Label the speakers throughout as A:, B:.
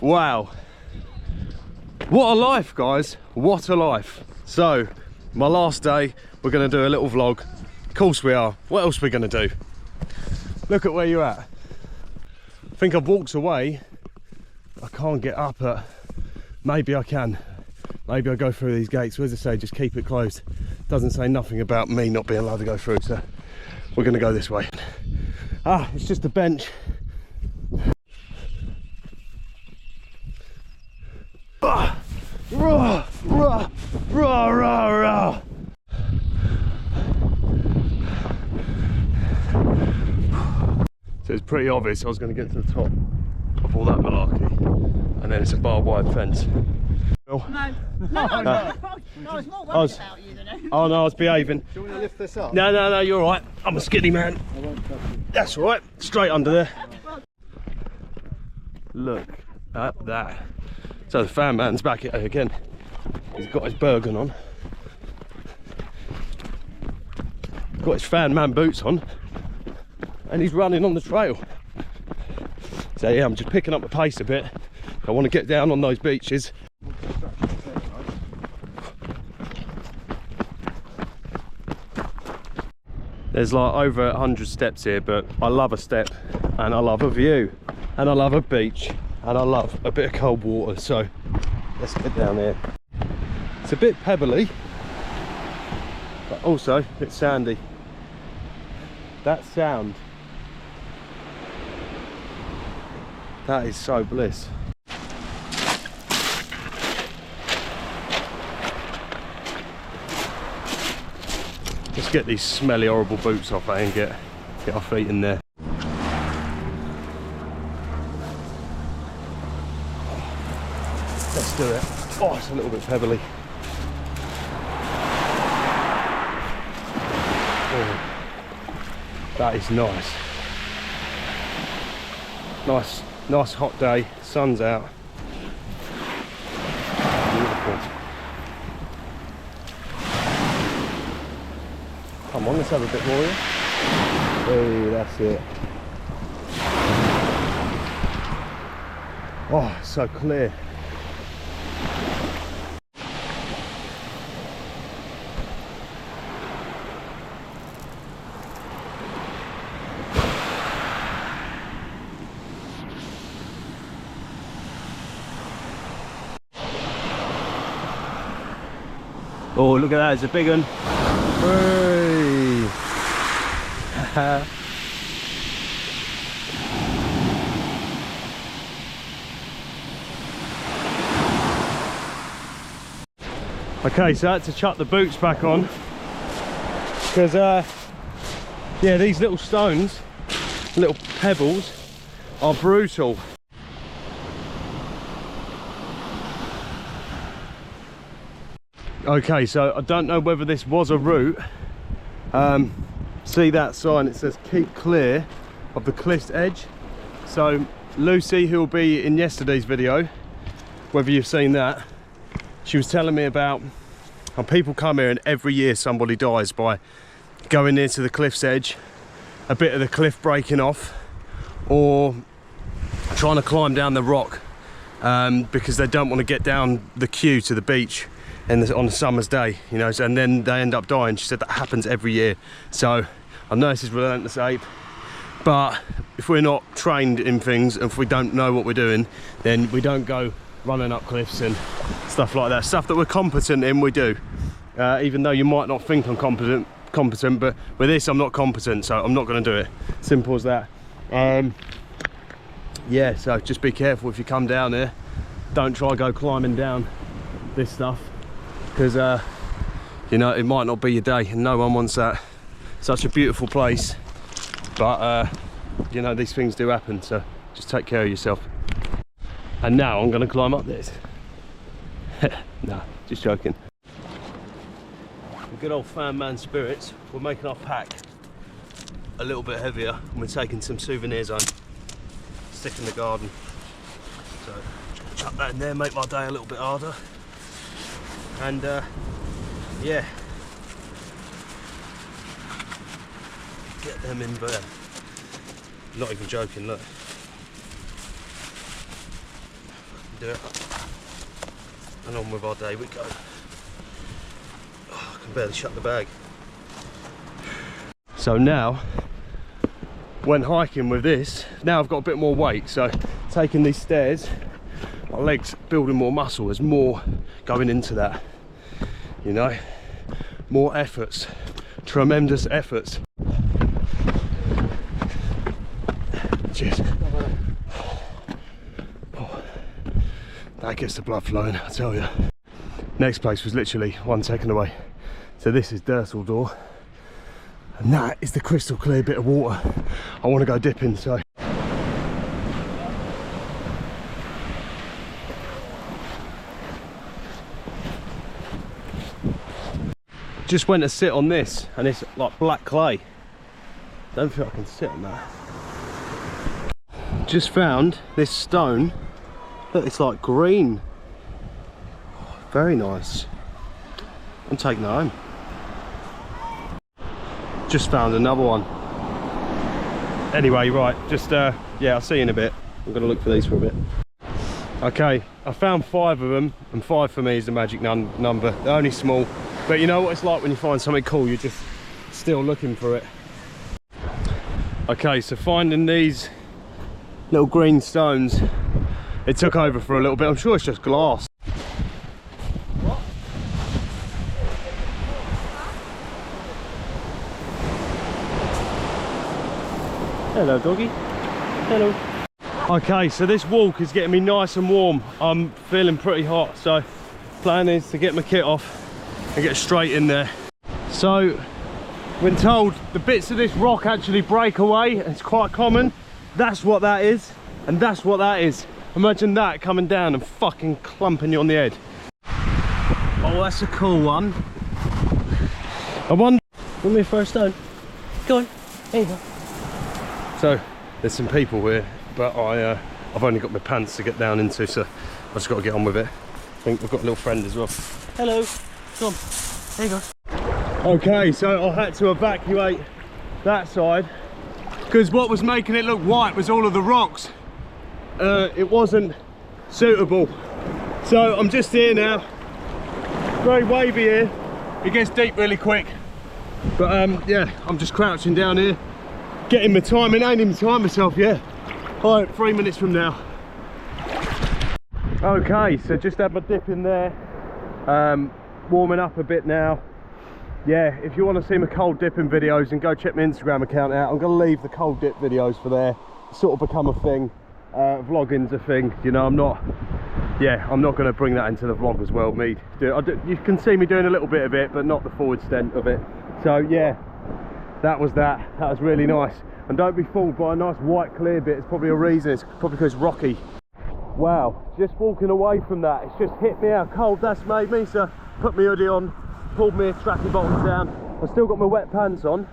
A: Wow. What a life, guys. What a life. So, my last day, we're going to do a little vlog. Of course we are. What else are we going to do? Look at where you're at. I think I've walked away. I can't get up at... Maybe I can. Maybe I'll go through these gates. As I say, just keep it closed. Doesn't say nothing about me not being allowed to go through, so we're going to go this way. Ah, it's just a bench. Rah, rah, rah, rah, rah. So it's pretty obvious I was going to get to the top of all that malarkey, and then it's a barbed wire fence.
B: No, I was more worried about you than anything.
A: Oh no, I was behaving.
C: Do you want to lift this up?
A: No, you're alright. I'm a skinny man.
C: I won't touch you.
A: That's alright. Straight under there. Look at that. So the fan man's back at it again. He's got his Bergen on. Got his fan man boots on. And he's running on the trail. So yeah, I'm just picking up the pace a bit. I want to get down on those beaches. There's like over 100 steps here, but I love a step and I love a view and I love a beach and I love a bit of cold water. So let's get down there. It's a bit pebbly, but also a bit sandy. That sound, that is so bliss. Let's get these smelly, horrible boots off and get our feet in there. Let's do it. Oh, it's a little bit pebbly. Oh, that is nice. Nice hot day. Sun's out. Beautiful. Come on, let's have a bit more here. Hey, that's it. Oh, it's so clear. Oh, look at that, it's a big one. Hey. Okay, so I had to chuck the boots back on because yeah, these little stones, little pebbles, are brutal. Okay, so I don't know whether this was a route. See that sign, it says keep clear of the cliff's edge. So Lucy, who will be in yesterday's video, whether you've seen that, she was telling me about how people come here and every year somebody dies by going near to the cliff's edge, a bit of the cliff breaking off, or trying to climb down the rock because they don't want to get down the queue to the beach on a summer's day, you know, and then they end up dying. She said that happens every year. So I know this is relentless ape, but if we're not trained in things, if we don't know what we're doing, then we don't go running up cliffs and stuff like that. Stuff that we're competent in, we do. Even though you might not think I'm competent, but with this I'm not competent, so I'm not going to do it. Simple as that. Yeah, so just be careful if you come down here. Don't try go climbing down this stuff, because you know, it might not be your day and no one wants that. Such a beautiful place, but you know, these things do happen, so just take care of yourself. And now I'm going to climb up this. Nah, just joking. Good old fan man spirits, we're making our pack a little bit heavier and we're taking some souvenirs home. Stick in the garden. So chuck that in there, make my day a little bit harder. And yeah, get them in there. Not even joking, look. do it. And on with our day we go. Oh, I can barely shut the bag. So now, when hiking with this, now I've got a bit more weight, so taking these stairs, my legs building more muscle, there's more going into that, you know, more efforts, tremendous efforts. Cheers. Oh, that gets the blood flowing, I tell you. Next place was literally 1 second away. So this is Dusseldor, and that is the crystal clear bit of water I want to go dipping. So just went to sit on this, and it's like black clay. Don't feel I can sit on that. Just found this stone. Look, it's like green. Very nice. I'm taking that home. Just found another one. Anyway, right, just yeah, I'll see you in a bit. I'm gonna look for these for a bit. Okay, I found 5 of them, and 5 for me is the magic number. They're only small, but you know what it's like when you find something cool, you're just still looking for it. Okay, so finding these little green stones, it took over for a little bit. I'm sure it's just glass. Hello, doggy. Hello. Okay, so this walk is getting me nice and warm. I'm feeling pretty hot, so plan is to get my kit off and get straight in there. So, been told the bits of this rock actually break away. It's quite common. That's what that is, and that's what that is. Imagine that coming down and fucking clumping you on the head. Oh, that's a cool one. I wonder. Want me to throw a stone? Go on. There you go. So there's some people here, but I've only got my pants to get down into, so I've just got to get on with it. I think we've got a little friend as well. Hello. Come on. There you go. Okay, so I had to evacuate that side because what was making it look white was all of the rocks. It wasn't suitable. So I'm just here now. Very wavy here. It gets deep really quick. But yeah, I'm just crouching down here, getting my timing. I ain't even timed myself yet. All right, 3 minutes from now. Okay, so just had my dip in there. Warming up a bit now. Yeah, if you want to see my cold dipping videos, then go check my Instagram account out. I'm going to leave the cold dip videos for there. It's sort of become a thing. Vlogging's a thing, you know. I'm not going to bring that into the vlog as well. You can see me doing a little bit of it, but not the full extent of it. So yeah, that was really nice. And don't be fooled by a nice white clear bit. It's probably a reason. It's probably because it's rocky. Wow, just walking away from that, it's just hit me how cold that's made me. So put my hoodie on, pulled my trackie bottoms down. I've still got my wet pants on.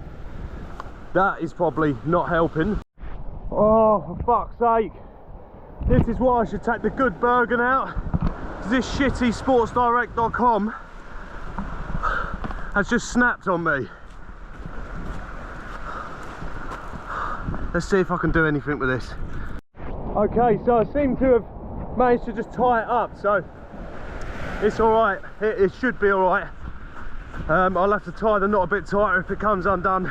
A: That is probably not helping. Oh, for fuck's sake. This is why I should take the good Bergen out. This shitty sportsdirect.com has just snapped on me. Let's see if I can do anything with this. Okay, so I seem to have managed to just tie it up, so it's all right. It should be all right. I'll have to tie the knot a bit tighter if it comes undone.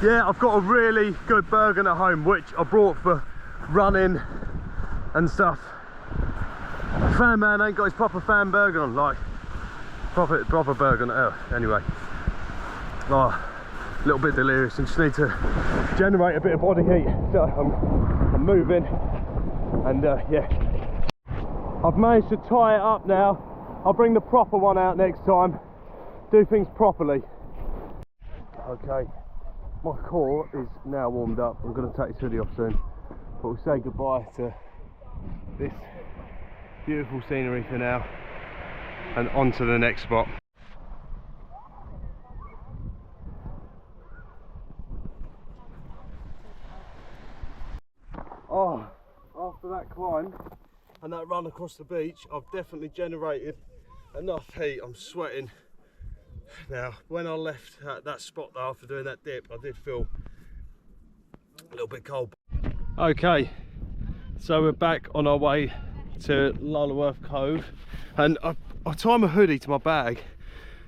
A: Yeah, I've got a really good Bergen at home, which I brought for running and stuff. Fan man ain't got his proper fan Bergen on, like proper Bergen. Anyway, oh, a little bit delirious and just need to generate a bit of body heat. So I'm moving, and yeah, I've managed to tie it up now. I'll bring the proper one out next time. Do things properly. Okay. My core is now warmed up. I'm going to take this hoodie off soon, but we'll say goodbye to this beautiful scenery for now and on to the next spot. Oh, after that climb and that run across the beach, I've definitely generated enough heat. I'm sweating. Now, when I left that spot though, after doing that dip, I did feel a little bit cold. Okay, So we're back on our way to Lulworth Cove, and I tie my hoodie to my bag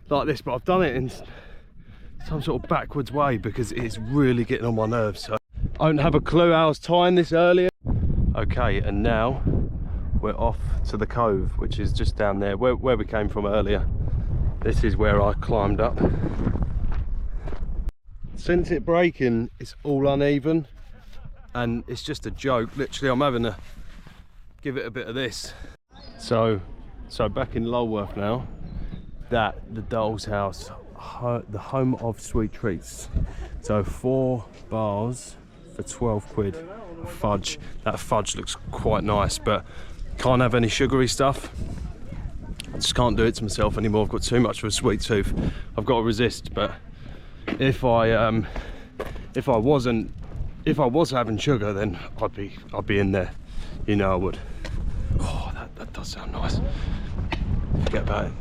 A: like this, but I've done it in some sort of backwards way because it's really getting on my nerves. So I don't have a clue how I was tying this earlier. Okay, and now we're off to the cove, which is just down there where we came from earlier. This is where I climbed up. Since it breaking, it's all uneven and it's just a joke. Literally, I'm having to give it a bit of this. So back in Lulworth now. The doll's house, the home of sweet treats. So 4 bars for 12 quid. Fudge. That fudge looks quite nice, but can't have any sugary stuff. I just can't do it to myself anymore. I've got too much of a sweet tooth. I've got to resist. But if I was having sugar, then I'd be in there. You know I would. Oh, that does sound nice. Forget about it.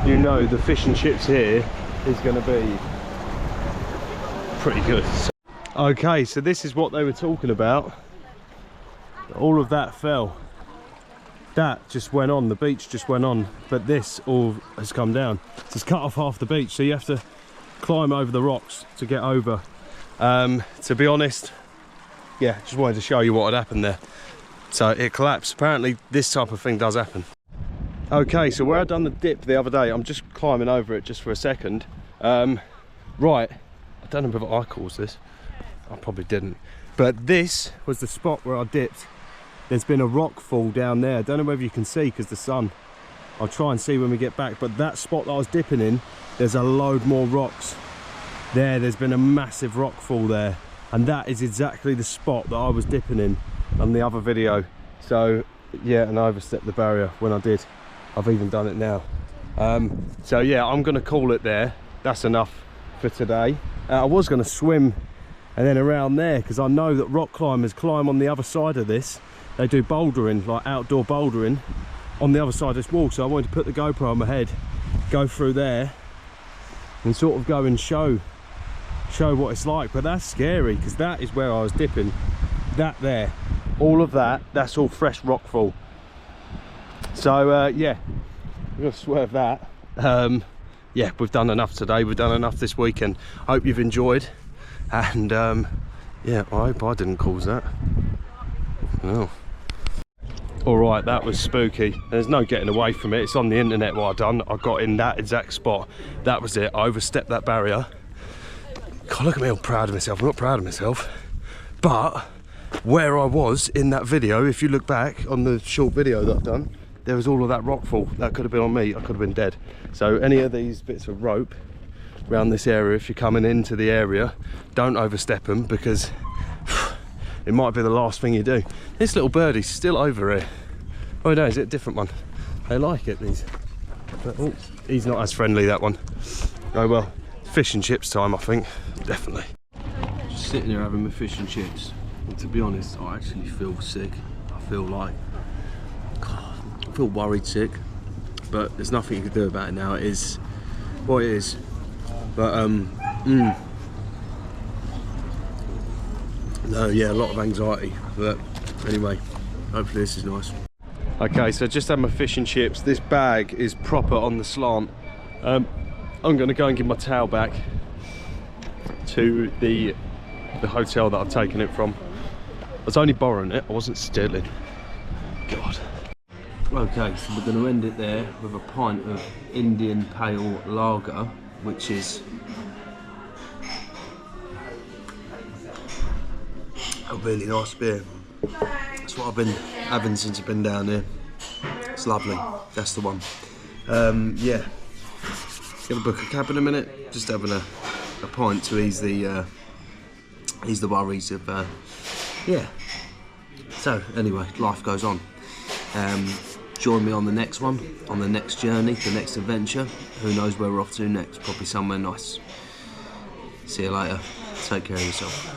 A: You know the fish and chips here is going to be pretty good. Okay, so this is what they were talking about. All of that fell. That just went on, the beach just went on, but this all has come down. So it's cut off half the beach, so you have to climb over the rocks to get over. To be honest, yeah, just wanted to show you what had happened there. So it collapsed. Apparently this type of thing does happen. Okay, so where I done the dip the other day, I'm just climbing over it just for a second. Right, I don't know whether I caused this. I probably didn't. But this was the spot where I dipped. There's been a rock fall down there. I don't know whether you can see because the sun. I'll try and see when we get back. But that spot that I was dipping in, there's a load more rocks. There's been a massive rock fall there. And that is exactly the spot that I was dipping in on the other video. So yeah, and I overstepped the barrier when I did. I've even done it now. So yeah, I'm gonna call it there. That's enough for today. I was gonna swim and then around there, because I know that rock climbers climb on the other side of this. They do bouldering, like outdoor bouldering on the other side of this wall. So I wanted to put the GoPro on my head, go through there and sort of go and show what it's like. But that's scary because that is where I was dipping. That there, all of that's all fresh rock fall. So yeah, we're gonna swerve that. Yeah, we've done enough today. We've done enough this weekend. I hope you've enjoyed, and yeah, I hope I didn't cause that. No. All right, that was spooky. There's no getting away from it. It's on the internet what I done. I got in that exact spot. That was it. I overstepped that barrier. God, look at me, I'm proud of myself. I'm not proud of myself, but where I was in that video, if you look back on the short video that I've done, there was all of that rockfall. That could have been on me. I could have been dead. So any of these bits of rope around this area, if you're coming into the area, don't overstep them because it might be the last thing you do. This little birdie's still over here. Oh no, is it a different one? They like it, these. But, oh, he's not as friendly, that one. Oh well, fish and chips time, I think. Definitely. Just sitting here having my fish and chips. And to be honest, I actually feel sick. I feel like, I feel worried sick, but there's nothing you can do about it now. It is what it is. But no, yeah, a lot of anxiety. But anyway, hopefully this is nice. Okay, so just had my fish and chips. This bag is proper on the slant. I'm gonna go and give my towel back to the hotel that I've taken it from. I was only borrowing it, I wasn't stealing. God. Okay, so we're going to end it there with a pint of Indian Pale Lager, which is a really nice beer. That's what I've been having since I've been down here. It's lovely, that's the one. Yeah, gonna book a cab in a minute, just having a pint to ease the worries of, yeah. So anyway, life goes on. Join me on the next one, on the next journey, the next adventure. Who knows where we're off to next? Probably somewhere nice. See you later. Take care of yourself.